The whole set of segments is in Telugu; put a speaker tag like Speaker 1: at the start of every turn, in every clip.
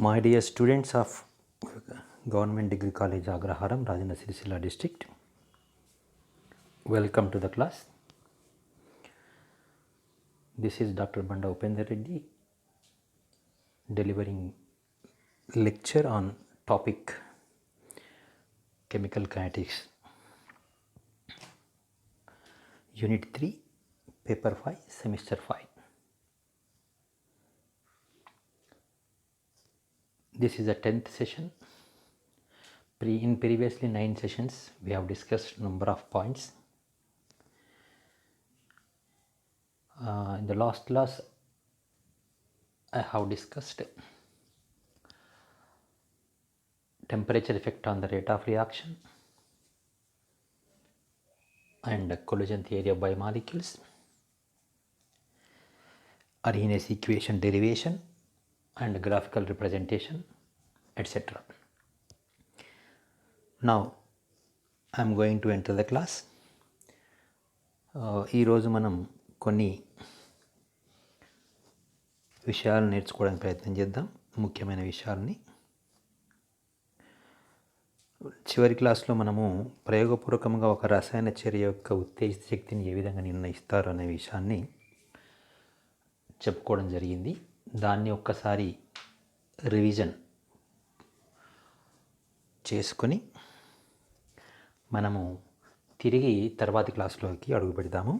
Speaker 1: My dear students of Government Degree College Agraharam, Rajendra Siricilla district, welcome to the class. This is Dr. Banda Upendra Reddy delivering lecture on topic Chemical Kinetics, Unit 3, Paper 5, Semester 5. This is the 10th session. In previously 9 sessions, we have discussed number of points. In the last class, I have discussed temperature effect on the rate of reaction and collision theory of biomolecules, Arrhenius equation derivation and graphical representation, etc. Now I am going to enter the class. ఈ రోజు మనం కొన్ని విషయాలు నేర్చుకోవడానికి ప్రయత్నం చేద్దాం. ముఖ్యమైన విషయాలని చివరి క్లాస్లో మనము ప్రయోగపూర్వకంగా ఒక రసాయన చర్య యొక్క ఉత్తేజిత శక్తిని ఏ విధంగా నిర్ణయిస్తారు అనే విషయాన్ని చెప్పుకోవడం జరిగింది. దాన్ని ఒక్కసారి రివిజన్ చేసుకొని మనము తిరిగి తర్వాతి క్లాసులోకి అడుగు పెడదాము.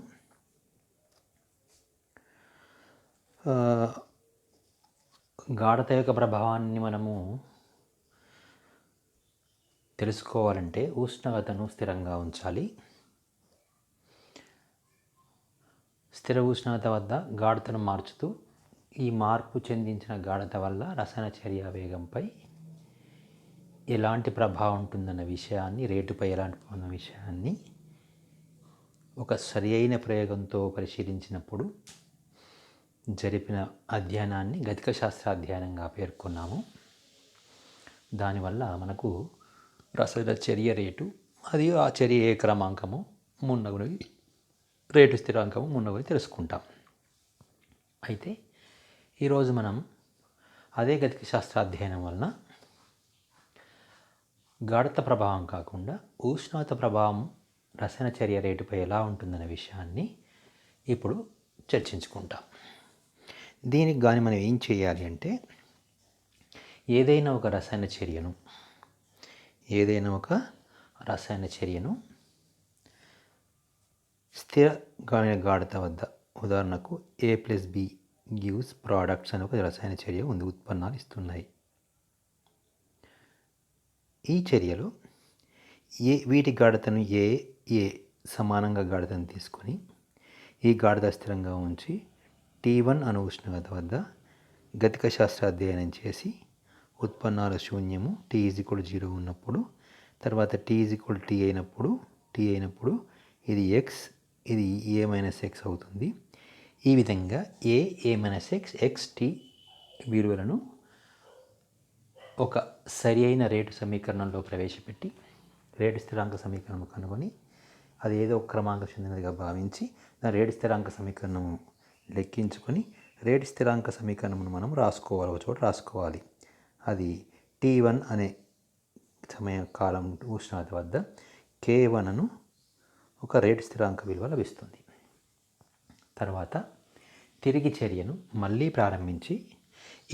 Speaker 1: గాఢత యొక్క ప్రభావాన్ని మనము తెలుసుకోవాలంటే ఉష్ణోగ్రతను స్థిరంగా ఉంచాలి. స్థిర ఉష్ణోగ్రత వద్ద గాఢతను మార్చుతూ ఈ మార్పు చెందించిన గాఢత వల్ల రసాయన చర్య వేగంపై ఎలాంటి ప్రభావం ఉంటుందన్న విషయాన్ని, రేటుపై ఎలాంటి ఉన్న విషయాన్ని ఒక సరి అయిన ప్రయోగంతో పరిశీలించినప్పుడు జరిపిన అధ్యయనాన్ని గతిక శాస్త్ర అధ్యయనంగా పేర్కొన్నాము. దానివల్ల మనకు రసాయన చర్య రేటు మరియు ఆ చర్య ఏ క్రమాంకము మున్నగునవి, రేటు స్థిరాంకము మున్నగునవి తెలుసుకుంటాం. అయితే ఈరోజు మనం అదే గతిక శాస్త్ర అధ్యయనం వలన గాఢత ప్రభావం కాకుండా ఉష్ణోగ్రత ప్రభావం రసాయన చర్య రేటుపై ఎలా ఉంటుందనే విషయాన్ని ఇప్పుడు చర్చించుకుంటాం. దీనికి కానీ మనం ఏం చేయాలి అంటే ఏదైనా ఒక రసాయన చర్యను స్థిర గాఢత వద్ద, ఉదాహరణకు A+B గివ్స్ ప్రోడక్ట్స్ అని ఒక రసాయన చర్య ఉంది, ఉత్పన్నాలు ఇస్తున్నాయి. ఈ చర్యలో వీటి గాఢతను ఏ సమానంగా గాఢతను తీసుకొని ఈ గాఢత స్థిరంగా ఉంచి T1 అణు ఉష్ణోగ్రత వద్ద గతిక శాస్త్ర అధ్యయనం చేసి ఉత్పన్నాలు శూన్యము T=0 ఉన్నప్పుడు, తర్వాత T అయినప్పుడు ఇది X, ఇది A-X అవుతుంది. ఈ విధంగా A-X, XT విలువలను ఒక సరి అయిన రేటు సమీకరణంలో ప్రవేశపెట్టి రేటు స్థిరాంక సమీకరణం కనుగొని అది ఏదో ఒక క్రమాంక చెందినదిగా భావించి దాని రేటు స్థిరాంక సమీకరణం లెక్కించుకొని రేటు స్థిరాంక సమీకరణమును మనం రాసుకోవాలి, ఒక చోట రాసుకోవాలి. అది T1 అనే సమయ కాలం ఉష్ణోగ్రత వద్ద K1 అను ఒక రేటు స్థిరాంక విలువ లభిస్తుంది. తర్వాత తిరిగి చర్యను మళ్ళీ ప్రారంభించి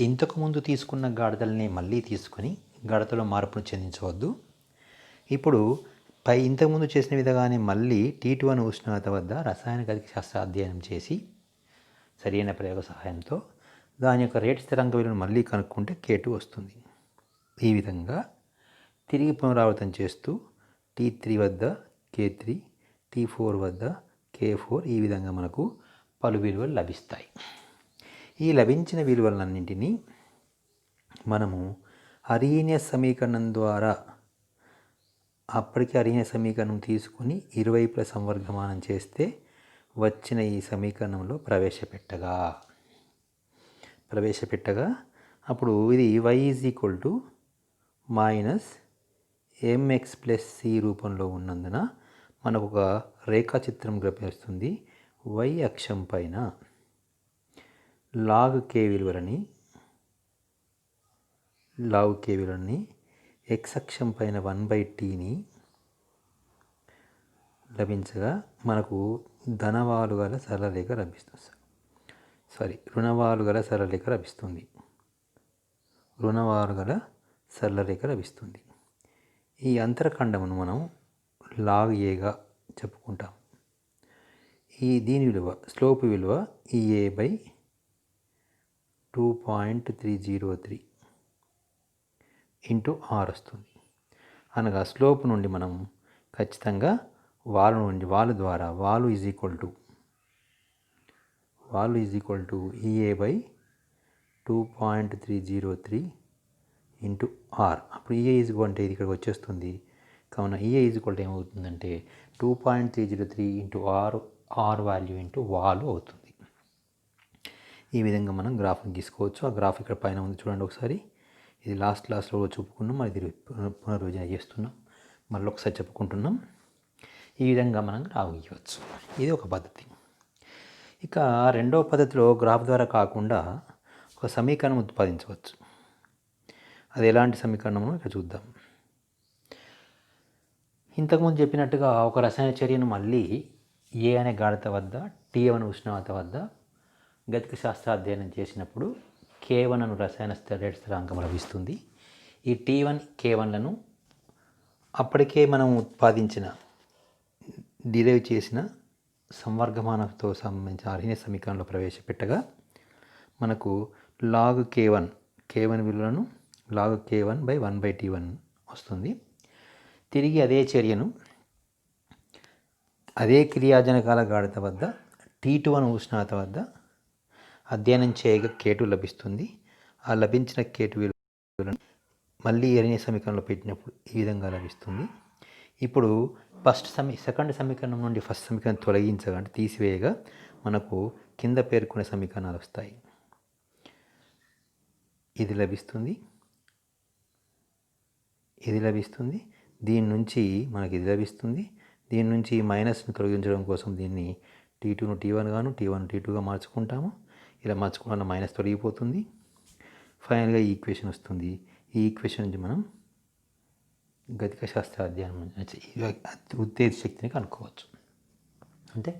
Speaker 1: ఇంతకుముందు తీసుకున్న గాఢతల్ని మళ్ళీ తీసుకొని గాఢతలో మార్పును చెందించవద్దు. ఇప్పుడు ఇంతకుముందు చేసిన విధంగానే మళ్ళీ T2 అను ఉష్ణోగ్రత వద్ద రసాయన గతిక శాస్త్ర అధ్యయనం చేసి సరైన ప్రయోగ సహాయంతో దాని యొక్క రేటు స్థిరాంక విలువను మళ్ళీ కనుక్కుంటే K2 వస్తుంది. ఈ విధంగా తిరిగి పునరావృతం చేస్తూ T3 వద్ద K3, T4 వద్ద K4 ఈ విధంగా మనకు పలు విలువలు లభిస్తాయి. ఈ లభించిన విలువలన్నింటినీ మనము అర్హీనియస్ సమీకరణం ద్వారా అప్పటికి అర్హీనియస్ సమీకరణం తీసుకుని ఇరువైపుల సంవర్గమానం చేస్తే వచ్చిన ఈ సమీకరణంలో ప్రవేశపెట్టగా అప్పుడు ఇది y=-mx+c రూపంలో ఉన్నందున మనకు ఒక రేఖాచిత్రం లభిస్తుంది. y అక్షం పైన log k విలువలని లాగ్ K విలువని x అక్షం పైన 1/tని లభించగా మనకు ధనవాలు గల సరళరేఖ లభిస్తుంది. రుణవాలు గల సరళరేఖ లభిస్తుంది. ఈ అంతరఖండమును మనం లాగ్ ఏగా చెప్పుకుంటాం. దీని విలువ స్లోప్ విలువ EA/2.303 ఇంటూ r వస్తుంది. అనగా స్లోప్ నుండి మనం ఖచ్చితంగా వాలు ద్వారా వాలు is equal to EA/2.303 into r. అప్పుడు EA ఈజ్ అంటే ఇది ఇక్కడికి వచ్చేస్తుంది. కావున EA ఈజ్ ఏమవుతుందంటే 2.303 ఇంటూ r వాల్యూ ఇంటూ వాలు అవుతుంది. ఈ విధంగా మనం గ్రాఫ్ని గీసుకోవచ్చు. ఆ గ్రాఫ్ ఇక్కడ పైన ఉంది చూడండి ఒకసారి. ఇది లాస్ట్ క్లాస్లో చెప్పుకున్నాం, మరి ఇది పునర్విభజన చేస్తున్నాం, మళ్ళీ ఒకసారి చెప్పుకుంటున్నాం. ఈ విధంగా మనం గ్రాఫ్ గీయవచ్చు. ఇది ఒక పద్ధతి. ఇక రెండవ పద్ధతిలో గ్రాఫ్ ద్వారా కాకుండా ఒక సమీకరణం ఉత్పాదించవచ్చు. అది ఎలాంటి సమీకరణమో ఇక్కడ చూద్దాం. ఇంతకుముందు చెప్పినట్టుగా ఒక రసాయన చర్యను మళ్ళీ ఏ అనే గాఢత వద్ద T1 ఉష్ణోగ్రత వద్ద గతిక శాస్త్ర అధ్యయనం చేసినప్పుడు K1 అను రసాయన స్థిరాంకం లభిస్తుంది. ఈ T1 K1లను అప్పటికే మనం ఉత్పాదించిన డిరైవ్ చేసిన సంవర్గమానంతో సంబంధించిన ఆర్హీనియస్ సమీకరణంలో ప్రవేశపెట్టగా మనకు లాగ్ K1 విలువలను లాగ్ K1/1/T1 వస్తుంది. తిరిగి అదే చర్యను అదే క్రియాజనకాల గాఢత వద్ద T2 అను ఉష్ణోగ్రత వద్ద అధ్యయనం చేయగా K2 లభిస్తుంది. ఆ లభించిన K2 విలువలను మళ్ళీ ఆర్హీనియస్ సమీకరణంలో పెట్టినప్పుడు ఈ విధంగా లభిస్తుంది. ఇప్పుడు సెకండ్ సమీకరణం నుండి ఫస్ట్ సమీకరణం తొలగించగా అంటే తీసివేయగా మనకు కింద పేర్కొనే సమీకరణాలు వస్తాయి. ఇది లభిస్తుంది. దీని నుంచి మనకి ఇది లభిస్తుంది. దీని నుంచి మైనస్ని తొలగించడం కోసం దీన్ని T2ను T1 గాను T1 T2గా మార్చుకుంటాము. ఇలా మార్చుకోవడం మైనస్ తొలగిపోతుంది. ఫైనల్గా ఈ ఈక్వేషన్ వస్తుంది. ఈ ఈక్వేషన్ నుంచి మనం గతిక శాస్త్ర అధ్యయనం ఉత్తేజ శక్తిని కనుక్కోవచ్చు. అంటే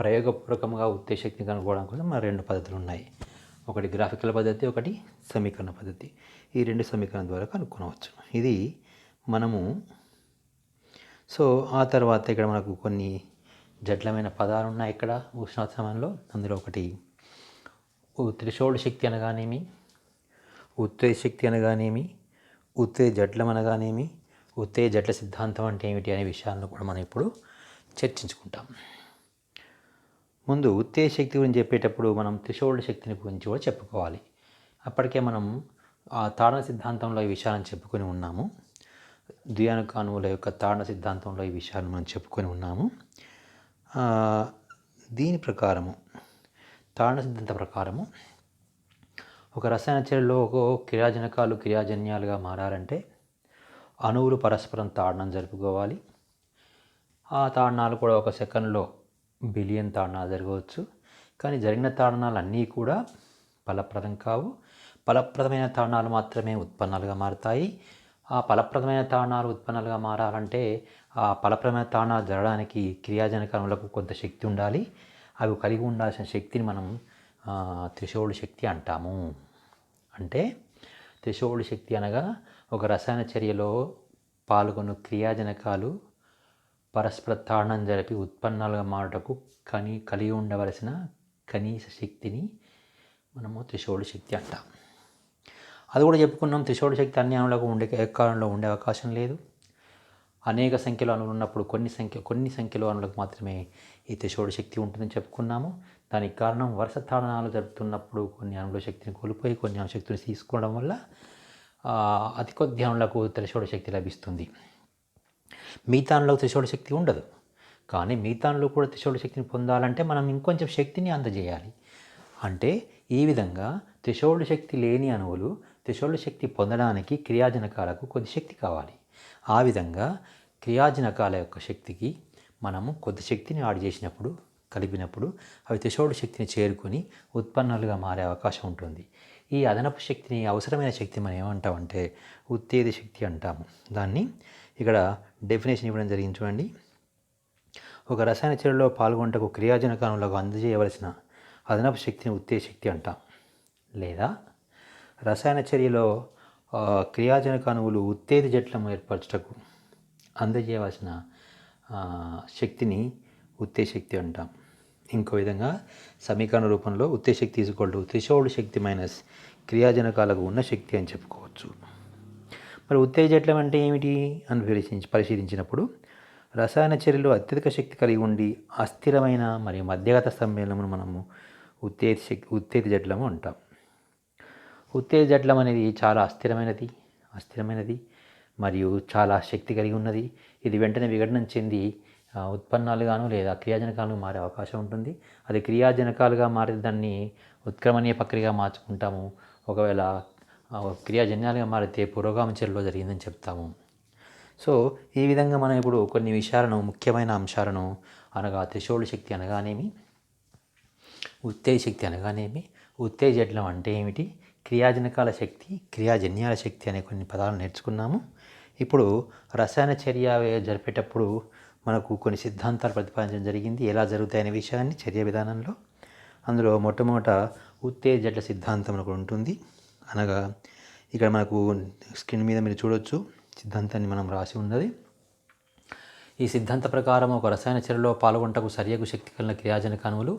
Speaker 1: ప్రయోగపూర్వకంగా ఉత్తేజ శక్తిని కనుక్కోవడం కోసం మన రెండు పద్ధతులు ఉన్నాయి. ఒకటి గ్రాఫికల్ పద్ధతి, ఒకటి సమీకరణ పద్ధతి. ఈ రెండు సమీకరణం ద్వారా కనుక్కోవచ్చు. ఇది మనము ఆ తర్వాత ఇక్కడ మనకు కొన్ని జటిలమైన పదాలు ఉన్నాయి ఇక్కడ ఉష్ణోగ్రత సమయంలో. అందులో ఒకటి త్రిశోల్డ్ శక్తి అనగానేమి, ఉత్తేజ శక్తి అనగానేమి, ఉత్తేజ జట్లం అనగానేమి, ఉత్తేజ జట్ల సిద్ధాంతం అంటే ఏమిటి అనే విషయాలను కూడా మనం ఇప్పుడు చర్చించుకుంటాం. ముందు ఉత్తేజ శక్తి గురించి చెప్పేటప్పుడు మనం త్రిశోల్డ్ శక్తిని గురించి కూడా చెప్పుకోవాలి. అప్పటికే మనం ఆ తాడన సిద్ధాంతంలో ఈ విషయాలను చెప్పుకొని ఉన్నాము. ద్వియాణుక అణువుల యొక్క తాడన సిద్ధాంతంలో ఈ విషయాలను మనం చెప్పుకొని ఉన్నాము. దీని ప్రకారము తాడన సిద్ధాంత ప్రకారము ఒక రసాయన చర్యలో ఒక క్రియాజనకాలు క్రియాజన్యాలుగా మారాలంటే అణువులు పరస్పరం తాడనం జరుపుకోవాలి. ఆ తాడనాలు కూడా ఒక సెకండ్లో బిలియన్ తాడనాలు జరగవచ్చు. కానీ జరిగిన తాడనాలు అన్నీ కూడా ఫలప్రదం కావు. ఫలప్రదమైన తాడనాలు మాత్రమే ఉత్పన్నాలుగా మారుతాయి. ఆ ఫలప్రదమైన తాడనాలు ఉత్పన్నాలుగా మారాలంటే ఆ ఫలప్రదమైన తాడనాలు జరగడానికి క్రియాజనకాలకు కొంత శక్తి ఉండాలి. అవి కలిగి ఉండాల్సిన శక్తిని మనం త్రిశోల్డ్ శక్తి అంటాము. అంటే త్రిశోల్డ్ శక్తి అనగా ఒక రసాయన చర్యలో పాల్గొన్న క్రియాజనకాలు పరస్పర తాడనం జరిపి ఉత్పన్నాలుగా మారుటకు కలిగి ఉండవలసిన కనీస శక్తిని మనము త్రిశోల్డ్ శక్తి అంటాం. అది కూడా చెప్పుకున్నాం. త్రిశోల్డ్ శక్తి అన్ని అణువులకు ఏకకాలంలో ఉండే అవకాశం లేదు. అనేక సంఖ్యలో అణువులు ఉన్నప్పుడు కొన్ని సంఖ్యలో అణువులకు మాత్రమే ఈ త్రిశోల్డ్ శక్తి ఉంటుందని చెప్పుకున్నాము. దానికి కారణం వరుస తాడనాలు జరుపుతున్నప్పుడు కొన్ని అణువుల శక్తిని కోల్పోయి కొన్ని అణు శక్తిని తీసుకోవడం వల్ల అతి కొద్ది అణువులకు త్రిశోల్డ్ శక్తి లభిస్తుంది. మిగతా అణువులకు త్రిశోల్డ్ శక్తి ఉండదు. కానీ మిగతా అణువులు కూడా త్రిశోల్డ్ శక్తిని పొందాలంటే మనం ఇంకొంచెం శక్తిని అందజేయాలి. అంటే ఈ విధంగా త్రిశోల్డ్ శక్తి లేని అణువులు త్రిశోల్డ్ శక్తి పొందడానికి క్రియాజనకాలకు కొద్ది శక్తి కావాలి. ఆ విధంగా క్రియాజనకాల యొక్క శక్తికి మనము కొద్ది శక్తిని యాడ్ చేసినప్పుడు కలిపినప్పుడు అవి త్రిశోల్డ్ శక్తిని చేరుకొని ఉత్పన్నాలుగా మారే అవకాశం ఉంటుంది. ఈ అదనపు శక్తిని, అవసరమైన శక్తి మనం ఏమంటామంటే ఉత్తేజ శక్తి అంటాము. దాన్ని ఇక్కడ డెఫినేషన్ ఇవ్వడం జరిగింది చూడండి. ఒక రసాయన చర్యలో పాల్గొంటకు క్రియాజనకానులకు అందజేయవలసిన అదనపు శక్తిని ఉత్తేజ శక్తి అంటాం. లేదా రసాయన చర్యలో క్రియాజనక అణువులు ఉత్తేజ జట్లను ఏర్పరచుటకు అందజేయవలసిన శక్తిని ఉత్తేజ శక్తి అంటాం. ఇంకో విధంగా సమీకరణ రూపంలో ఉత్తేజ శక్తి ఈక్వల్ థ్రెషోల్డ్ శక్తి మైనస్ క్రియాజనకాలకు ఉన్న శక్తి అని చెప్పుకోవచ్చు. మరి ఉత్తేజ జట్లం అంటే ఏమిటి అని పరిశీలించినప్పుడు రసాయన చర్యలో అత్యధిక శక్తి కలిగి ఉండి అస్థిరమైన మరియు మధ్యగత సమ్మేళనమును మనము ఉత్తేజ జట్లము అంటాం. ఉత్తేజ జట్లం అనేది చాలా అస్థిరమైనది మరియు చాలా శక్తి కలిగి ఉన్నది. ఇది వెంటనే విఘటనం చెంది ఉత్పన్నాలుగాను లేదా క్రియాజనకాలుగా మారే అవకాశం ఉంటుంది. అది క్రియాజనకాలుగా మారితే దాన్ని ఉత్క్రమణీయ ప్రక్రియగా మార్చుకుంటాము. ఒకవేళ క్రియాజన్యాలుగా మారితే పురోగామి చర్యలో జరిగిందని చెప్తాము. సో ఈ విధంగా మనం ఇప్పుడు కొన్ని విషయాలను, ముఖ్యమైన అంశాలను అనగా థ్రెషోల్డ్ శక్తి అనగానేమి, ఉత్తేజ శక్తి అనగానేమి, ఉత్తేజ జట్లం అంటే ఏమిటి, క్రియాజనకాల శక్తి, క్రియాజన్యాల శక్తి అనే కొన్ని పదాలను నేర్చుకున్నాము. ఇప్పుడు రసాయన చర్య జరిపేటప్పుడు మనకు కొన్ని సిద్ధాంతాలు ప్రతిపాదించడం జరిగింది, ఎలా జరుగుతాయనే విషయాన్ని చర్య విధానంలో. అందులో మొట్టమొదట ఉత్తేజ జట్ల సిద్ధాంతం మనకు ఉంటుంది. అనగా ఇక్కడ మనకు స్క్రీన్ మీద మీరు చూడొచ్చు, సిద్ధాంతాన్ని మనం రాసి ఉన్నది. ఈ సిద్ధాంత ప్రకారం ఒక రసాయన చర్యలో పాల్గొంటకు సరియగు శక్తి కలిగిన క్రియాజనక అణువులు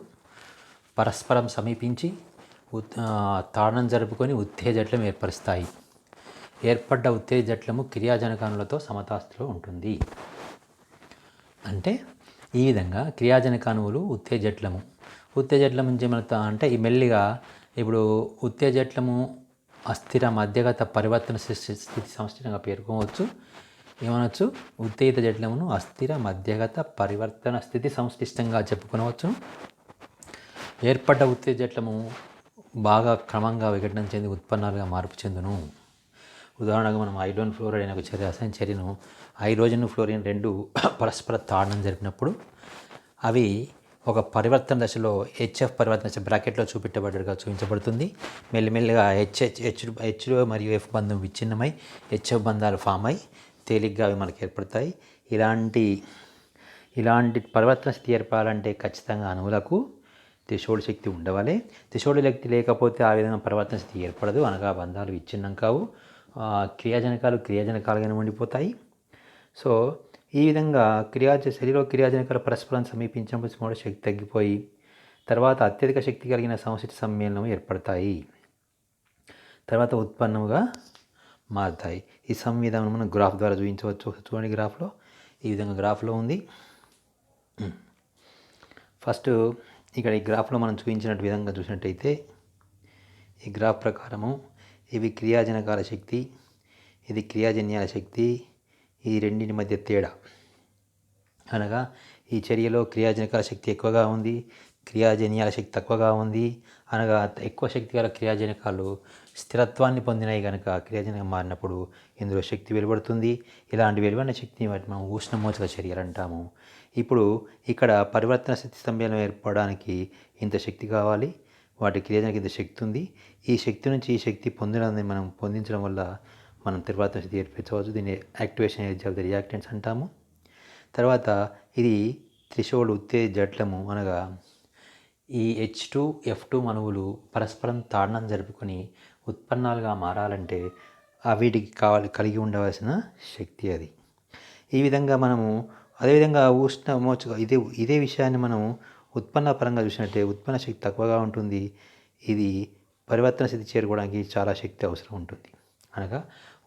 Speaker 1: పరస్పరం సమీపించి తాడనం జరుపుకొని ఉత్తేజ జట్లం ఏర్పరుస్తాయి. ఏర్పడ్డ ఉత్తేజ జట్లము క్రియాజనక అణువులతో సమతాస్థితిలో ఉంటుంది. అంటే ఈ విధంగా క్రియాజనక అణువులు ఉత్తేజ జట్లము నుంచి అంటే ఈ మెల్లిగా ఇప్పుడు ఉత్తేజ జట్లము అస్థిర మధ్యగత పరివర్తన స్థితి సంశ్లిష్టంగా పేర్కొనవచ్చు. ఏమనొచ్చు, ఉత్తేజిత జట్లమును అస్థిర మధ్యగత పరివర్తన స్థితి సంశ్లిష్టంగా చెప్పుకొనవచ్చు. ఏర్పడ్డ ఉత్తేజ జట్లము బాగా క్రమంగా విఘటన చెంది ఉత్పన్నాలుగా మార్పు చెందును. ఉదాహరణగా మనం హైడ్రోజన్ ఫ్లోరైడ్ అనే ఒక రసాయన చర్యను హైడ్రోజన్ ఫ్లోరిన్ రెండు పరస్పర తాడనం జరిపినప్పుడు అవి ఒక పరివర్తన దశలో హెచ్ఎఫ్ పరివర్తన దశ బ్రాకెట్లో చూపించబడుతుంది. మెల్లిమెల్లిగా హెచ్ మరియు ఎఫ్ బంధం విచ్ఛిన్నమై హెచ్ఎఫ్ బంధాలు ఫామ్ అయి తేలిగ్గా అవి మనకు ఏర్పడతాయి. ఇలాంటి పరివర్తన స్థితి ఏర్పడాలంటే ఖచ్చితంగా అణువులకు థ్రెషోల్డ్ శక్తి ఉండవాలి. థ్రెషోల్డ్ శక్తి లేకపోతే ఆ విధంగా పరివర్తన స్థితి ఏర్పడదు, అనగా బంధాలు విచ్ఛిన్నం కావు, క్రియాజనకాలుగానే ఉండిపోతాయి. సో ఈ విధంగా శరీరంలో క్రియాజనకాలు పరస్పరం సమీపించినప్పుడు శక్తి తగ్గిపోయి తర్వాత అత్యధిక శక్తి కలిగిన సంశ్లిష్ట సమ్మేళనం ఏర్పడతాయి, తర్వాత ఉత్పన్నముగా మారుతాయి. ఈ సంవిధానం మనం గ్రాఫ్ ద్వారా చూపించవచ్చు. చూడండి, గ్రాఫ్లో ఈ విధంగా గ్రాఫ్లో ఉంది. ఫస్ట్ ఇక్కడ ఈ గ్రాఫ్లో మనం చూపించినట్టు విధంగా చూసినట్టయితే ఈ గ్రాఫ్ ప్రకారము ఇవి క్రియాజనకాల శక్తి, ఇది క్రియాజన్యాల శక్తి, ఈ రెండింటి మధ్య తేడా అనగా ఈ చర్యలో క్రియాజనకాల శక్తి ఎక్కువగా ఉంది, క్రియాజన్యాల శక్తి తక్కువగా ఉంది. అనగా ఎక్కువ శక్తి గల క్రియాజనకాలు స్థిరత్వాన్ని పొందినాయి కనుక క్రియాజనకం మారినప్పుడు ఇందులో శక్తి వెలువడుతుంది. ఇలాంటి వెలువడిన శక్తిని వాటిని మనం ఉష్ణమోచక చర్యలు అంటాము. ఇప్పుడు ఇక్కడ పరివర్తన స్థితి సమ్మేళనం ఏర్పడడానికి ఇంత శక్తి కావాలి, వాటి క్రియాజనకి ఇంత శక్తి ఉంది. ఈ శక్తి నుంచి ఈ శక్తి పొందించడం వల్ల మనం పరివర్తన స్థితి ఏర్పరచవచ్చు. దీన్ని activation energy of the reactants అంటాము. తర్వాత ఇది థ్రెషోల్డ్ ఉత్తేజ జట్లము, అనగా ఈ H2 F2 అణువులు పరస్పరం తాడనం జరుపుకొని ఉత్పన్నాలుగా మారాలంటే వీటికి కలిగి ఉండవలసిన శక్తి అది. ఈ విధంగా మనము అదేవిధంగా ఉష్ణమోచక ఇదే విషయాన్ని మనం ఉత్పన్న పరంగా చూసినట్టే ఉత్పన్న శక్తి తక్కువగా ఉంటుంది. ఇది పరివర్తన స్థితి చేరుకోవడానికి చాలా శక్తి అవసరం ఉంటుంది. అనగా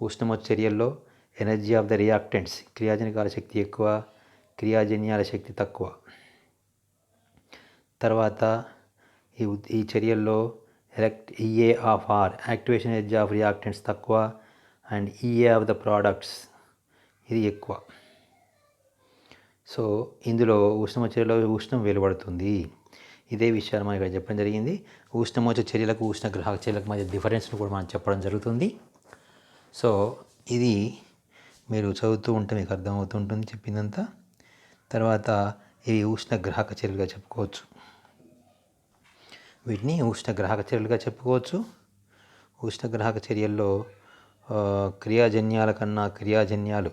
Speaker 1: ఉష్ణమోచక చర్యల్లో ఎనర్జీ ఆఫ్ ద రియాక్టెంట్స్ క్రియాజనకాల శక్తి ఎక్కువ, క్రియాజన్యాల శక్తి తక్కువ. తర్వాత ఈ చర్యల్లో E A of or activation energy of reactants తక్కువ and E A of the products ఇది ఎక్కువ. సో ఇందులో ఉష్ణమోచక చర్యలో ఉష్ణం వెలువడుతుంది. ఇదే విషయాన్ని మనం ఇక్కడ చెప్పడం జరిగింది. ఉష్ణమోచక చర్యలకు ఉష్ణగ్రాహక చర్యలకు మధ్య డిఫరెన్స్ను కూడా మనం చెప్పడం జరుగుతుంది. సో ఇది మీరు చదువుతూ ఉంటే మీకు అర్థమవుతుంటుంది చెప్పిందంతా. తర్వాత ఇవి ఉష్ణగ్రాహక చర్యలుగా చెప్పుకోవచ్చు. వీటిని ఉష్ణగ్రాహక చర్యలుగా చెప్పుకోవచ్చు. ఉష్ణగ్రాహక చర్యల్లో క్రియాజన్యాల కన్నా క్రియాజన్యాలు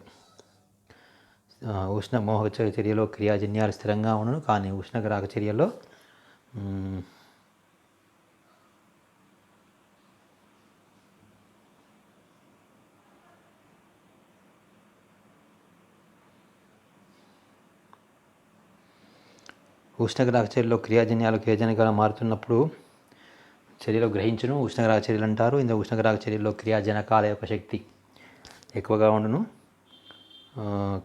Speaker 1: ఉష్ణమోహక చర్యలో క్రియాజన్యాలు స్థిరంగా ఉండను, కానీ ఉష్ణగ్రాహక చర్యల్లో ఉష్ణగ్రాహక చర్యలో క్రియాజన్యాలు మారుతున్నప్పుడు చర్యలో గ్రహించును ఉష్ణగ్రాహక చర్యలు అంటారు. ఇందులో ఉష్ణగ్రాహక చర్యల్లో క్రియాజనకాల యొక్క శక్తి ఎక్కువగా ఉండును,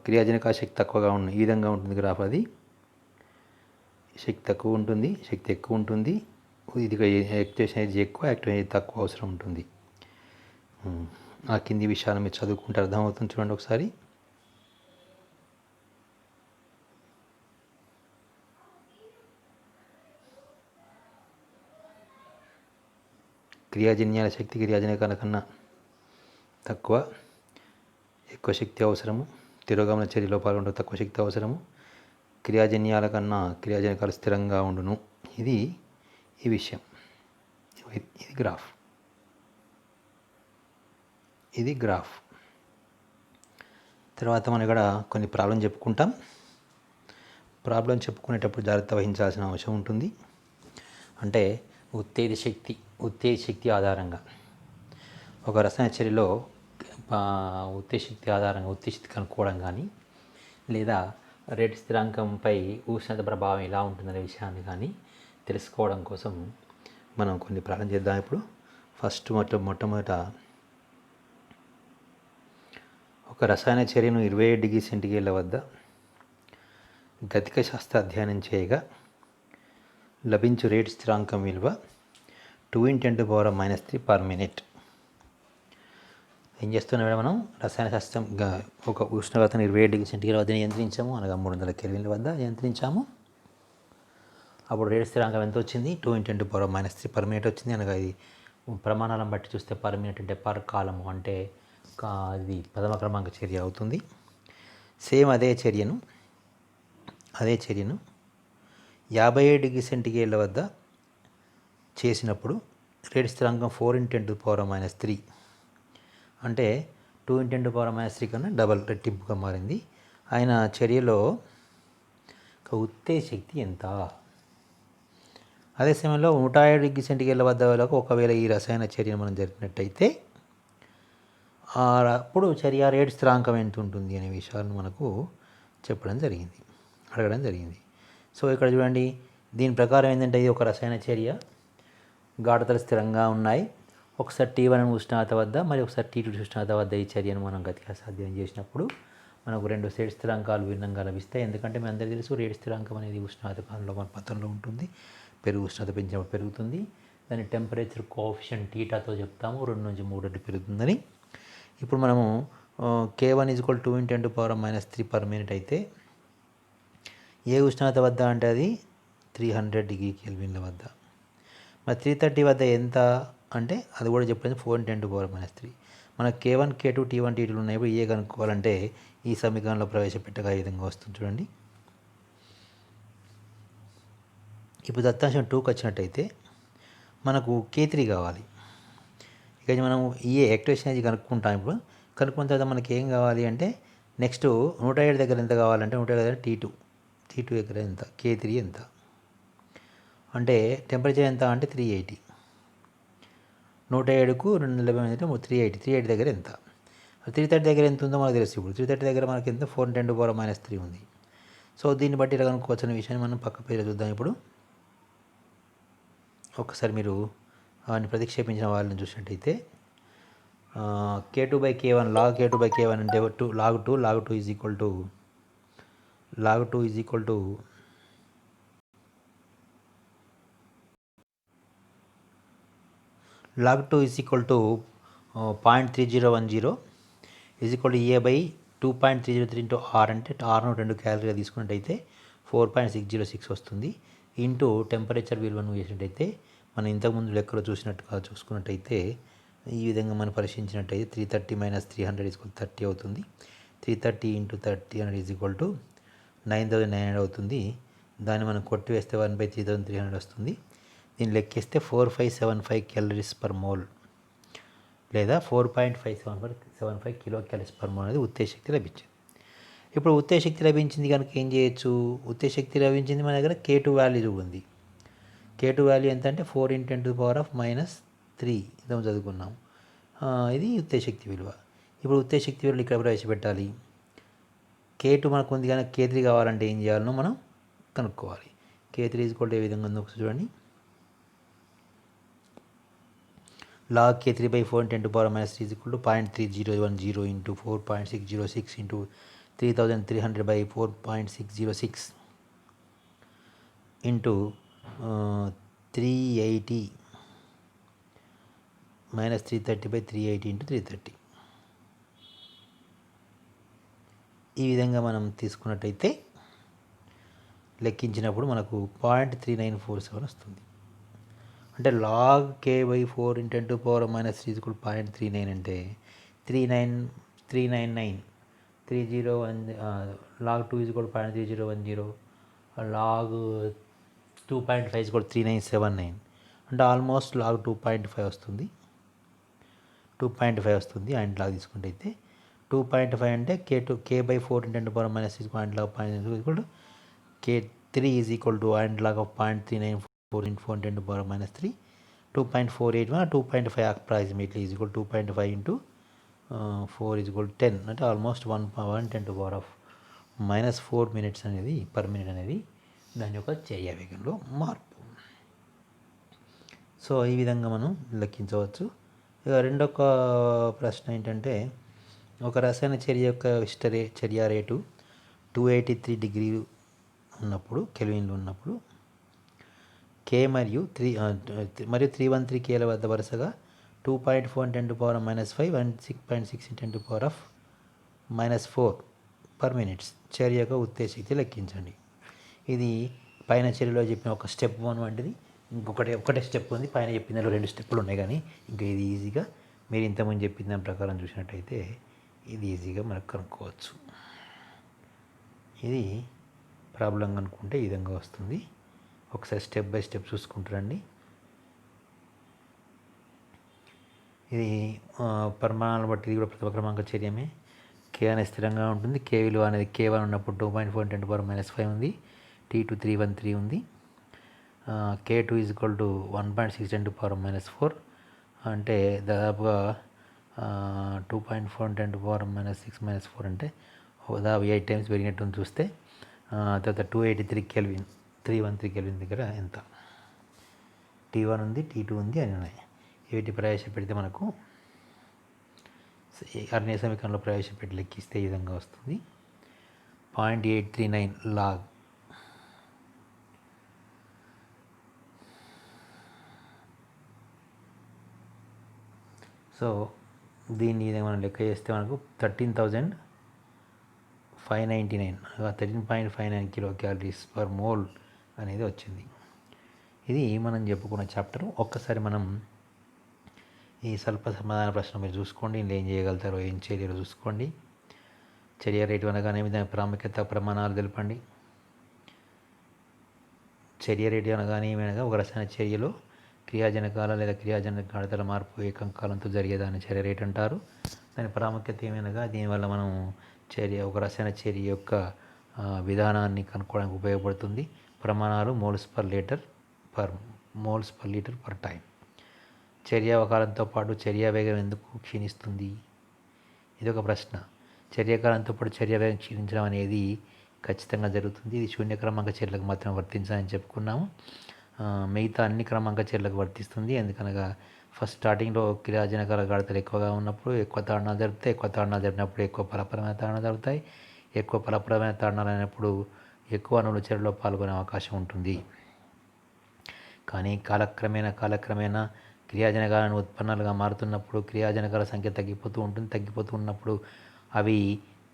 Speaker 1: క్రియాజనక శక్తి తక్కువగా ఉండును. ఈ విధంగా ఉంటుంది గ్రాఫ్. అది శక్తి తక్కువ ఉంటుంది, శక్తి ఎక్కువ ఉంటుంది. ఇది యాక్టివేషన్ ఎనర్జీ ఎక్కువ, యాక్టివేషన్ ఎనర్జీ తక్కువ అవసరం ఉంటుంది. ఆ కింది విషయాలు మీరు చదువుకుంటే అర్థమవుతుంది. చూడండి ఒకసారి. క్రియాజన్యాల శక్తి క్రియాజనకాల కన్నా తక్కువ, ఎక్కువ శక్తి అవసరము. తిరోగమన చర్యలో పాల్గొంటే తక్కువ శక్తి అవసరము. క్రియాజన్యాల కన్నా క్రియాజనకాలు స్థిరంగా ఉండును. ఇది ఈ విషయం. ఇది గ్రాఫ్. ఇది గ్రాఫ్. తర్వాత మనం ఇక్కడ కొన్ని ప్రాబ్లం చెప్పుకుంటాం. ప్రాబ్లం చెప్పుకునేటప్పుడు జాగ్రత్త వహించాల్సిన అవసరం ఉంటుంది. అంటే ఉత్తేజ శక్తి ఆధారంగా ఒక రసాయన చర్యలో ఉత్తేజ శక్తి కనుక్కోవడం కానీ, లేదా రేటు స్థిరాంకంపై ఉష్ణత ప్రభావం ఎలా ఉంటుందనే విషయాన్ని కానీ తెలుసుకోవడం కోసం మనం కొన్ని ప్రారంభం చేద్దాం. ఇప్పుడు ఫస్ట్ మొట్టమొదట ఒక రసాయన చర్యను 27 డిగ్రీ సెంటిగ్రేడ్ల వద్ద గతిక శాస్త్ర అధ్యయనం చేయగా లభించు రేటు స్థిరాంకం విలువ 2 × 10⁻³ per minute. ఏం చేస్తున్నాం మనం? రసాయన శాస్త్రం ఒక ఉష్ణోగ్రతను 27 డిగ్రీ సెంటిగ్రేడ్ వద్ద నియంత్రించాము, అనగా 300 కెల్విన్ల వద్ద నియంత్రించాము. అప్పుడు రేటు స్థిరాంకం ఎంత వచ్చింది? 2 × 10⁻³ per minute వచ్చింది. అనగా ఇది ప్రమాణాలను బట్టి చూస్తే పర్ మినిట్ అంటే పర్ కాలము, అంటే అది ప్రథమ క్రమాంక చర్య అవుతుంది. సేమ్ అదే చర్యను 57 డిగ్రీ సెంటిగ్రేడ్ల వద్ద చేసినప్పుడు రేటు స్థిరాంకం 4 × 10⁻³ అంటే 2 × 10⁻³ కన్నా డబల్ రెట్టింపుగా మారింది. ఆయన చర్యలో ఉత్తేజ శక్తి ఎంత? అదే సమయంలో 107 డిగ్రీ సెంటిగ్రేడ్ల వద్ద ఒకవేళ ఈ రసాయన చర్యను మనం జరిపినట్టయితే అప్పుడు చర్య రేటు స్థిరాంకం ఎంత ఉంటుంది అనే విషయాలను మనకు అడగడం జరిగింది. సో ఇక్కడ చూడండి, దీని ప్రకారం ఏంటంటే ఇది ఒక రసాయన చర్య, గాఢతలు స్థిరంగా ఉన్నాయి. ఒకసారి T1 ఉష్ణోగ్రత వద్ద, మరి ఒకసారి T2 ఉష్ణోగ్రత వద్ద ఈ చర్యను మనం గతిక సాధ్యం చేసినప్పుడు మనకు 2 రేటు స్థిరాంకాలు భిన్నంగా లభిస్తాయి. ఎందుకంటే మీ అందరికీ తెలుసు, రేటు స్థిరాంకం అనేది ఉష్ణోగ్రత కాలంలో మన పతంలో ఉంటుంది. ఉష్ణోగ్రత పెంచినప్పుడు పెరుగుతుంది. దాన్ని టెంపరేచర్ కోఎఫిషియంట్ తీటాతో చెప్తాము. 2 నుంచి 3 రెట్లు పెరుగుతుందని. ఇప్పుడు మనము K1 = 2 × 10⁻³ per minute అయితే ఏ ఉష్ణోగ్రత వద్ద అంటే అది 300 డిగ్రీ కెల్విన్ల వద్ద. మరి 330 వద్ద ఎంత అంటే అది కూడా చెప్పలేదు, 4 × 10⁻³. మన K1 K2 T1 T2 ఉన్నాయి. ఇప్పుడు ఏ కనుక్కోవాలంటే ఈ సమీకరణంలో ప్రవేశపెట్టగా ఈ విధంగా వస్తుంది చూడండి. ఇప్పుడు దత్తాంశం 2కి వచ్చినట్టయితే మనకు K3 కావాలి. ఇక మనం యాక్టివేషన్ ఎనర్జీ కనుక్కుంటాం. ఇప్పుడు కనుక్కున్న తర్వాత మనకి ఏం కావాలి అంటే నెక్స్ట్ 107 దగ్గర ఎంత కావాలంటే 107 దగ్గర T2 దగ్గర ఎంత, K3 ఎంత అంటే టెంపరేచర్ ఎంత అంటే 380. 107కు 240 అంటే 380 దగ్గర ఎంత, 330 దగ్గర ఎంత ఉందో మనకు తెలుసు. ఇప్పుడు 330 దగ్గర మనకి ఎంత, 4 × 10⁻³ ఉంది. సో దీన్ని బట్టి ఇలా కనుక్కోవచ్చు అనే విషయాన్ని మనం పక్క పేరు చూద్దాం. ఇప్పుడు ఒక్కసారి మీరు అవన్నీ ప్రతిక్షేపించిన వాళ్ళని చూసినట్టయితే K2/K1 log K2/K1 అంటే log 2 log 2 is equal to 0.3010 is equal to A/2.303 into R అంటే Rను 2 క్యాలరీగా తీసుకున్నట్టయితే 4.606 వస్తుంది. ఇంటూ టెంపరేచర్ విలువను వేసినట్టయితే మనం ఇంతకుముందు లెక్కలో చూసుకున్నట్టయితే ఈ విధంగా మనం పరిశీలించినట్టయితే 330 - 300 = 30 అవుతుంది. 330 × 300 is equal to 9900 అవుతుంది. దాన్ని మనం కొట్టివేస్తే 1/3300 వస్తుంది. దీన్ని లెక్కిస్తే 4575 calories per mole లేదా 4.575 కిలో క్యాలరీస్ పర్ మోల్ అనేది ఉత్తేజ శక్తి లభించింది. ఇప్పుడు ఉత్తేజ శక్తి లభించింది కనుక ఏం చేయొచ్చు, ఉత్తేజ శక్తి లభించింది మన దగ్గర K2 వాల్యూ ఉంది. K2 వాల్యూ ఎంత అంటే 4 × 10⁻³ ఇంత చదువుకున్నాం. ఇది ఉత్తేజ శక్తి విలువ. ఇప్పుడు ఉత్తేజ శక్తి విలువలు ఇక్కడ ప్రవేశపెట్టాలి. K2 మనకు ఉంది కానీ K3 కావాలంటే ఏం చేయాలనో మనం కనుక్కోవాలి. K3 ఏ విధంగా ఉందో ఒకసారి చూడండి. log K3/4 × 10⁻³ = 0.3010 × 4.606 × 3300/4.606 × 380 - 330/380 × 330. ఈ విధంగా మనం తీసుకున్నట్టయితే లెక్కించినప్పుడు మనకు 0.3947 వస్తుంది. అంటే log K/4 × 10⁻³ = 0.39 అంటే 399 301 log 2 = 0.3010 log 2.5 = 3979 అంటే ఆల్మోస్ట్ log 2.5 వస్తుంది. 2.5 వస్తుంది అండ్ లాగ్ తీసుకుంటే అయితే 2.5 అంటే K/4 × 10⁻³ log 0.9 K3 and log of 0.394 × 4 × 10⁻³ 2.481 2.5 approximately is equal to 2.5 × 4 is equal to 10 అంటే ఆల్మోస్ట్ 1/10⁻⁻4 minutes అనేది పర్ మినిట్ అనేది దాని యొక్క చర్య వేగంలో మార్పు. సో ఈ విధంగా మనం లెక్కించవచ్చు. ఇక రెండొక ప్రశ్న ఏంటంటే ఒక రసాయన చర్య యొక్క చర్య రేటు 283 డిగ్రీ ఉన్నప్పుడు కెల్విన్లో ఉన్నప్పుడు K మరియు 313 Kల వద్ద వరుసగా 2.4 × 10⁻5 and 6.6 × 10⁻⁻4 పర్ మినిట్స్ చర్య యొక్క ఉత్తేజ శక్తి లెక్కించండి. ఇది పైన చర్యలో చెప్పిన ఒక స్టెప్ 1 వంటిది. ఒకటే స్టెప్ ఉంది, పైన చెప్పిన 2 స్టెప్పులు ఉన్నాయి. కానీ ఇంకా ఇది ఈజీగా మీరు ఇంతకుముందు చెప్పిన దాని ప్రకారం చూసినట్టయితే ఇది ఈజీగా మనకు కనుక్కోవచ్చు. ఇది ప్రాబ్లం అనుకుంటే ఈ విధంగా వస్తుంది. ఒకసారి స్టెప్ బై స్టెప్ చూసుకుంటారండి. ఇది పరిమాణాలను బట్టి ఇది కూడా ప్రతిమ క్రమాంక చర్యమే. K అనేది స్థిరంగా ఉంటుంది. K విలువ అనేది K1 ఉన్నప్పుడు 2.4 × 10⁻5 ఉంది. T2 313 ఉంది. K2 = 1.6 × 10⁻4 అంటే దాదాపుగా 2.4 × 10⁻6-4 అంటే దాదాపు 8 టైమ్స్ పెరిగినట్టు చూస్తే తర్వాత 283 కెల్విన్ 313 కెల్విన్ దగ్గర ఎంత T1 ఉంది, T2 ఉంది అని ఉన్నాయి. వీటి ప్రవేశపెడితే మనకు అర్ణీయ సమీకరణలో ప్రవేశపెట్టి లెక్కిస్తే ఈ విధంగా వస్తుంది. 0.839 log సో దీన్ని మనం లెక్క చేస్తే మనకు 13,599 కిలో క్యాలరీస్ పర్ మోల్ అనేది వచ్చింది. ఇది మనం చెప్పుకున్న చాప్టర్. ఒక్కసారి మనం ఈ స్వల్ప సమాధాన ప్రశ్న మీరు చూసుకోండి. ఇందులో ఏం చేయగలుగుతారో ఏం చేయలేరో చూసుకోండి. చర్య రేటు అనగానేమి, దాని ప్రాముఖ్యత ప్రమాణాలు తెలపండి. చర్య రేటు అనగానే ఏమనగా ఒక రసాయన చర్యలో క్రియాజనకాల లేదా క్రియాజనక గాఢతల మార్పు ఏకంకాలంతో జరిగేదాన్ని చర్య రేటు అంటారు. దాని ప్రాముఖ్యత ఏమనగా దీనివల్ల మనం ఒక రసాయన చర్య యొక్క విధానాన్ని కనుక్కోవడానికి ఉపయోగపడుతుంది. ప్రమాణాలు moles per litre per time. చర్యాకాలంతో పాటు చర్యా వేగం ఎందుకు క్షీణిస్తుంది? ఇది ఒక ప్రశ్న. చర్యాకాలంతో పాటు చర్యా వేగం క్షీణించడం అనేది ఖచ్చితంగా జరుగుతుంది. ఇది శూన్య క్రమాంక చర్యలకు మాత్రం వర్తించాలని చెప్పుకున్నాము. మిగతా అన్ని క్రమాంక చర్యలకు వర్తిస్తుంది. ఎందుకనగా ఫస్ట్ స్టార్టింగ్లో క్రియాజనకాల గాఢతలు ఎక్కువగా ఉన్నప్పుడు ఎక్కువ తాడనాలు జరుపుతాయి. ఎక్కువ తాడనాలు జరిపినప్పుడు ఎక్కువ ఫలప్రదమైన తాడనాలు జరుగుతాయి. ఎక్కువ ఫలప్రదమైన తాడనాలు అయినప్పుడు ఎక్కువ అణువుల చర్యలో పాల్గొనే అవకాశం ఉంటుంది. కానీ కాలక్రమేణా క్రియాజనకాలను ఉత్పన్నాలుగా మారుతున్నప్పుడు క్రియాజనకాల సంఖ్య తగ్గిపోతూ ఉంటుంది. తగ్గిపోతూ ఉన్నప్పుడు అవి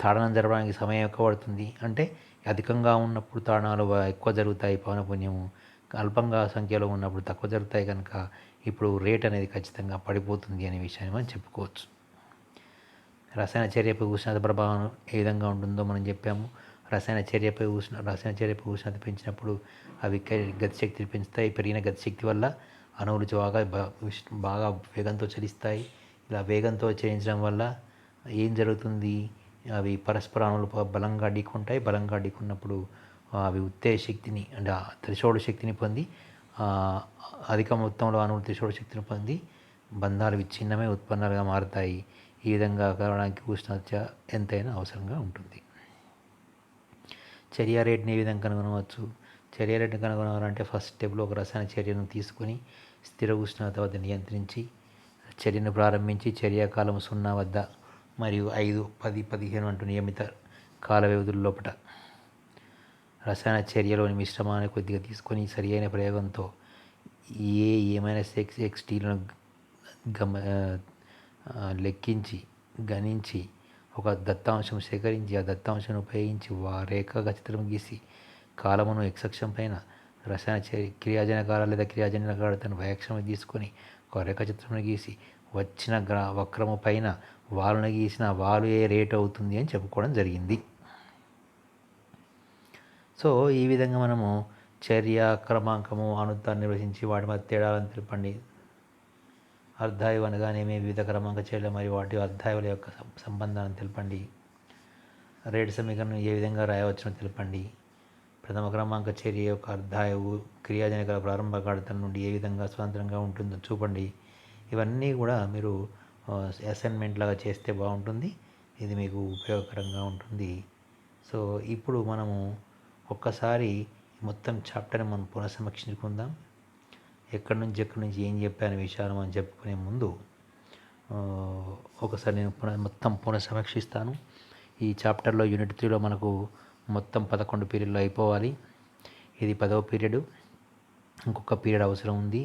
Speaker 1: తాడనం జరపడానికి సమయం ఎక్కువ పడుతుంది. అంటే అధికంగా ఉన్నప్పుడు తాడనాలు ఎక్కువ జరుగుతాయి, పౌనఃపున్యము అల్పంగా సంఖ్యలో ఉన్నప్పుడు తక్కువ జరుగుతాయి. కనుక ఇప్పుడు రేట్ అనేది ఖచ్చితంగా పడిపోతుంది అనే విషయాన్ని మనం చెప్పుకోవచ్చు. రసాయన చర్యపై ఉష్ణోగ్రత ప్రభావం ఏ విధంగా ఉంటుందో మనం చెప్పాము. రసాయన చర్యపై ఉష్ణోగ్రత పెంచినప్పుడు అవి గతిశక్తిని పెంచుతాయి. పెరిగిన గతిశక్తి వల్ల అణువులు బాగా వేగంతో చలిస్తాయి. ఇలా వేగంతో చేయించడం వల్ల ఏం జరుగుతుంది, అవి పరస్పర అణువులు బలంగా ఢీకొంటాయి. బలంగా ఢీకొన్నప్పుడు అవి ఉత్తేజ శక్తిని అంటే త్రిశోడ శక్తిని పొంది అధిక మొత్తంలో అణువులు త్రిశోడ శక్తిని పొంది బంధాలు విచ్ఛిన్నమై ఉత్పన్నాలుగా మారుతాయి. ఈ విధంగా కావడానికి ఉష్ణోగ్రత ఎంతైనా అవసరంగా ఉంటుంది. చర్య రేటుని ఏ విధంగా కనుగొనవచ్చు? చర్య రేటుని కనుగొనాలంటే ఫస్ట్ స్టెప్లో ఒక రసాయన చర్యను తీసుకొని స్థిర ఉష్ణోగ్రత వద్ద నియంత్రించి చర్యను ప్రారంభించి చర్యాకాలం 0 వద్ద మరియు 5, 10, 15 అంటూ నియమిత కాల వ్యవధుల లోపల రసాయన చర్యలోని మిశ్రమాన్ని కొద్దిగా తీసుకొని సరి అయిన ప్రయోగంతో A-Xటీలను లెక్కించి గణించి ఒక దత్తాంశం సేకరించి ఆ దత్తాంశాన్ని ఉపయోగించి రేఖాచిత్రం గీసి కాలమును x అక్షం పైన రసాయన క్రియాజనకాల లేదా క్రియాజన్య గాఢతను y అక్షం తీసుకొని ఒక రేఖాచిత్రం గీసి వచ్చిన వక్రము పైన వాలును గీసిన వాలు ఏ రేటు అవుతుంది అని చెప్పుకోవడం జరిగింది. సో ఈ విధంగా మనము చర్య క్రమాంకము అణుత్వాన్ని నిర్వచించి వాటి మధ్య తేడాలను తెలపండి. అర్ధాయువు అనగానేమి, వివిధ క్రమాంక చర్యలు మరియు వాటి అర్ధాయువుల యొక్క సంబంధాన్ని తెలపండి. రేటు సమీకరణం ఏ విధంగా రాయవచ్చునో తెలపండి. ప్రథమ క్రమాంక చర్య యొక్క అర్ధాయువు క్రియాజనకాల ప్రారంభ గాఢత నుండి ఏ విధంగా స్వతంత్రంగా ఉంటుందో చూపండి. ఇవన్నీ కూడా మీరు అసైన్మెంట్ లాగా చేస్తే బాగుంటుంది. ఇది మీకు ఉపయోగకరంగా ఉంటుంది. సో ఇప్పుడు మనము ఒక్కసారి మొత్తం చాప్టర్ని మనం పునఃసమీక్షించుకుందాం. ఎక్కడి నుంచి ఏం చెప్పాను విషయాలు మనం చెప్పుకునే ముందు ఒకసారి నేను మొత్తం పునఃసమీక్షిస్తాను. ఈ చాప్టర్లో యూనిట్ 3లో మనకు మొత్తం 11 పీరియడ్లు అయిపోవాలి. ఇది 10వ పీరియడ్. ఇంకొక పీరియడ్ అవసరం ఉంది.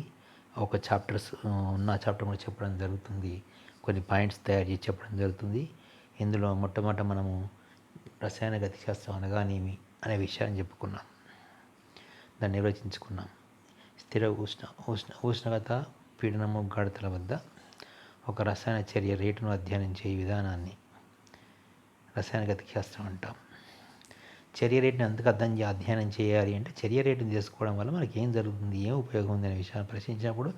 Speaker 1: ఒక చాప్టర్స్ ఉన్న చాప్టర్ కూడా చెప్పడం జరుగుతుంది. కొన్ని పాయింట్స్ తయారు చేసి చెప్పడం జరుగుతుంది. ఇందులో మొట్టమొదట మనము రసాయన గతిశాస్త్రం అనగానేమి అనే విషయాన్ని చెప్పుకున్నాం, దాన్ని నిర్వచించుకున్నాం. స్థిర ఉష్ణోగ్రత పీడనము గాఢతల వద్ద ఒక రసాయన చర్య రేటును అధ్యయనం చేయ విధానాన్ని రసాయన గతిశాస్త్రం అంటాం. చర్య రేటుని ఎందుకు అధ్యయనం చేయాలి అంటే చర్య రేటుని తెలుసుకోవడం వల్ల మనకి ఏం జరుగుతుంది, ఏం ఉపయోగం ఉంది అనే విషయాన్ని ప్రశ్నించినప్పుడు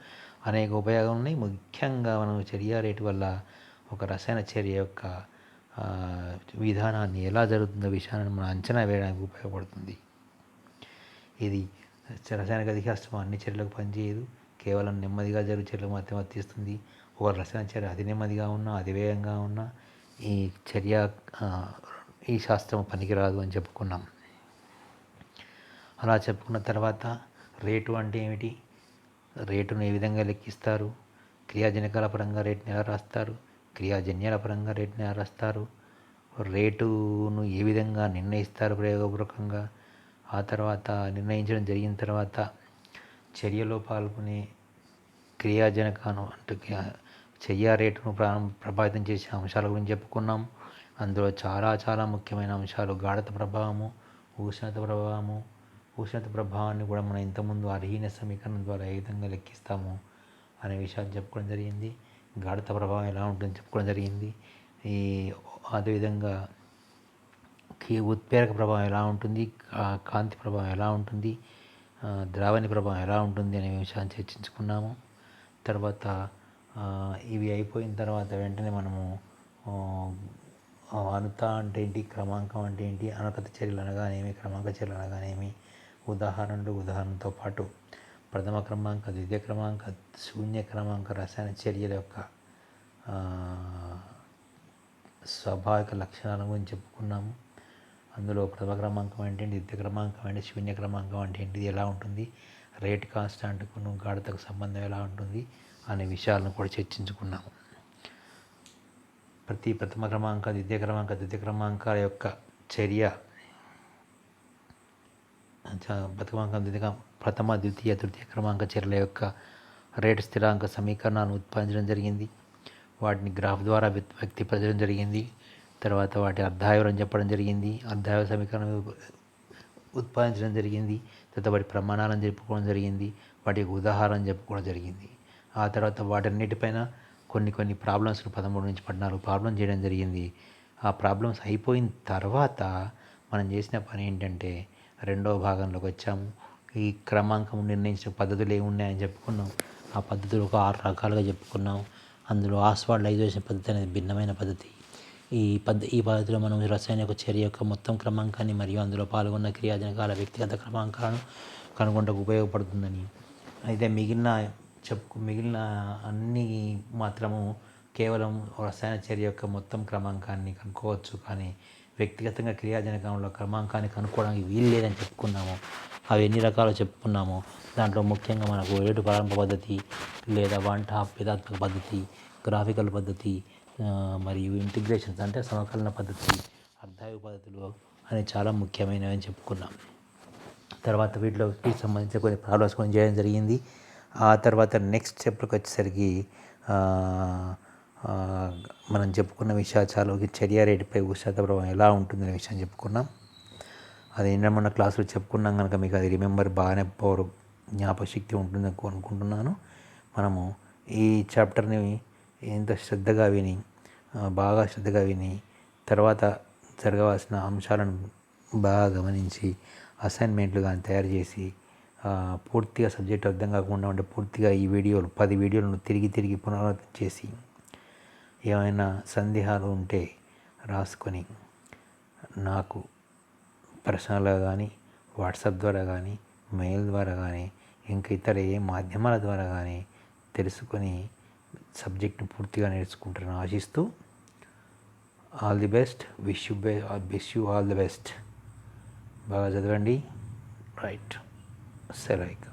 Speaker 1: అనేక ఉపయోగాలు ఉన్నాయి. ముఖ్యంగా మనం చర్య రేటు వల్ల ఒక రసాయన చర్య యొక్క విధానాన్ని ఎలా జరుగుతుందో విషయాన్ని మనం అంచనా వేయడానికి ఉపయోగపడుతుంది. ఇది రసాయన గతిశాస్త్రం అన్ని చర్యలకు పనిచేయదు. కేవలం నెమ్మదిగా జరుగు చర్యలకు మాత్రమే వర్తిస్తుంది. ఒక రసాయన చర్య అది నెమ్మదిగా ఉన్నా అది వేగంగా ఉన్నా ఈ చర్య ఈ శాస్త్రం పనికిరాదు అని చెప్పుకున్నాం. అలా చెప్పుకున్న తర్వాత రేటు అంటే ఏమిటి, రేటును ఏ విధంగా లెక్కిస్తారు, క్రియాజనకాల పరంగా రేటుని ఎలా రాస్తారు, క్రియాజన్యాల పరంగా రేటుని ఎలా రాస్తారు, రేటును ఏ విధంగా నిర్ణయిస్తారు ప్రయోగపూర్వకంగా, ఆ తర్వాత నిర్ణయించడం జరిగిన తర్వాత చర్యలో పాల్గొనే క్రియాజనకాను అంటే చర్య రేటును ప్రభావితం చేసే అంశాల గురించి చెప్పుకున్నాం. అందులో చాలా ముఖ్యమైన అంశాలు గాఢత ప్రభావము, ఉష్ణోగ్రత ప్రభావాన్ని కూడా మనం ఇంతకుముందు అర్హీన సమీకరణం ద్వారా ఏ విధంగా లెక్కిస్తాము అనే విషయాలు చెప్పుకోవడం జరిగింది. గాఢత ప్రభావం ఎలా ఉంటుందని చెప్పుకోవడం జరిగింది. అదేవిధంగా ఉత్ప్రేరక ప్రభావం ఎలా ఉంటుంది, కాంతి ప్రభావం ఎలా ఉంటుంది, ద్రావణి ప్రభావం ఎలా ఉంటుంది అనే విషయాన్ని చర్చించుకున్నాము. తర్వాత ఇవి అయిపోయిన తర్వాత వెంటనే మనము అణుత అంటే ఏంటి, క్రమాంకం అంటే ఏంటి, అనుకత చర్యలు అనగానేమి, క్రమాంక చర్యలు అనగానేమి, ఉదాహరణతో పాటు ప్రథమ క్రమాంక, ద్వితీయ క్రమాంక, శూన్య క్రమాంక రసాయన చర్యల యొక్క స్వాభావిక లక్షణాల గురించి చెప్పుకున్నాము. అందులో ప్రథమ క్రమాంకం అంటే ఏంటి, ద్వితీయ క్రమాంకం అంటే, శూన్య క్రమాంకం అంటే ఏంటిది, ఎలా ఉంటుంది, రేట్ కాన్స్టాంట్కు గాఢతకు సంబంధం ఎలా ఉంటుంది అనే విషయాలను కూడా చర్చించుకున్నాము. ప్రతి ప్రథమ క్రమాంక, ద్వితీయ క్రమాంకాల యొక్క చర్య ప్రథమ, ద్వితీయ, తృతీయ క్రమాంక చర్యల యొక్క రేటు స్థిరాంక సమీకరణాలను ఉత్పాదించడం జరిగింది. వాటిని గ్రాఫ్ ద్వారా వ్యక్తపరచడం జరిగింది. తర్వాత వాటి అర్ధాయువులను చెప్పడం జరిగింది. అర్ధాయువ సమీకరణం ఉత్పాదించడం జరిగింది. తర్వాత వాటి ప్రమాణాలను చెప్పుకోవడం జరిగింది. వాటి ఉదాహరణలు చెప్పుకోవడం జరిగింది. ఆ తర్వాత వాటన్నిటిపైన కొన్ని ప్రాబ్లమ్స్ 13 నుంచి 14 ప్రాబ్లమ్ చేయడం జరిగింది. ఆ ప్రాబ్లమ్స్ అయిపోయిన తర్వాత మనం చేసిన పని ఏంటంటే రెండవ భాగంలోకి వచ్చాము. ఈ క్రమాంకం నిర్ణయించిన పద్ధతులు ఏమున్నాయని చెప్పుకున్నాం. ఆ పద్ధతులు ఒక 6 రకాలుగా చెప్పుకున్నాం.
Speaker 2: అందులో ఆస్వాల్డైజేషన్ పద్ధతి అనేది భిన్నమైన పద్ధతి. ఈ పద్ధతిలో మనం రసాయనిక చర్య యొక్క మొత్తం క్రమాంకాన్ని మరియు అందులో పాల్గొన్న క్రియాజనకాల వ్యక్తిగత క్రమాంకాలను కనుగొనటకు ఉపయోగపడుతుందని. అయితే మిగిలిన అన్నీ మాత్రము కేవలం రసాయన చర్య యొక్క మొత్తం క్రమాంకాన్ని కనుక్కోవచ్చు, కానీ వ్యక్తిగతంగా క్రియాజనకంలో క్రమాంకాన్ని కనుక్కోవడానికి వీలు లేదని చెప్పుకున్నాము. అవి ఎన్ని రకాలు చెప్పుకున్నామో దాంట్లో ముఖ్యంగా మనకు రేటు ప్రారంభ పద్ధతి లేదా వన్ టాప్ భేదాత్మక పద్ధతి, గ్రాఫికల్ పద్ధతి, మరియు ఇంటిగ్రేషన్స్ అంటే సమకలన పద్ధతి, అర్ధాయు పద్ధతులు అని చాలా ముఖ్యమైనవి అని చెప్పుకున్నాం. తర్వాత వీటికి సంబంధించిన కొన్ని ప్రాబ్లమ్స్ కొన్ని చేయడం జరిగింది. ఆ తర్వాత నెక్స్ట్ చాప్టర్కి వచ్చేసరికి మనం చెప్పుకున్న విషయాలు చాలా చర్య రేటుపై ఉష్ణోగ్రత ప్రభావం ఎలా ఉంటుందనే విషయం చెప్పుకున్నాం. అది నిన్న మొన్న క్లాసులో చెప్పుకున్నాం కనుక మీకు అది బాగానే జ్ఞాపకశక్తి ఉంటుందని అనుకుంటున్నాను. మనము ఈ చాప్టర్ని బాగా శ్రద్ధగా విని తర్వాత జరగవలసిన అంశాలను బాగా గమనించి అసైన్మెంట్లు కానీ తయారు చేసి పూర్తిగా సబ్జెక్ట్ అర్థం కాకుండా ఉంటే పూర్తిగా ఈ 10 వీడియోలను తిరిగి పునరావృతం చేసి ఏమైనా సందేహాలు ఉంటే రాసుకొని నాకు పర్సనల్గా కానీ వాట్సాప్ ద్వారా కానీ మెయిల్ ద్వారా కానీ ఇంకా ఇతర ఏ మాధ్యమాల ద్వారా కానీ తెలుసుకొని సబ్జెక్ట్ని పూర్తిగా నేర్చుకుంటారని ఆశిస్తూ all the best. Wish you all the best. బాగా చదవండి. రైట్. సెలైక్.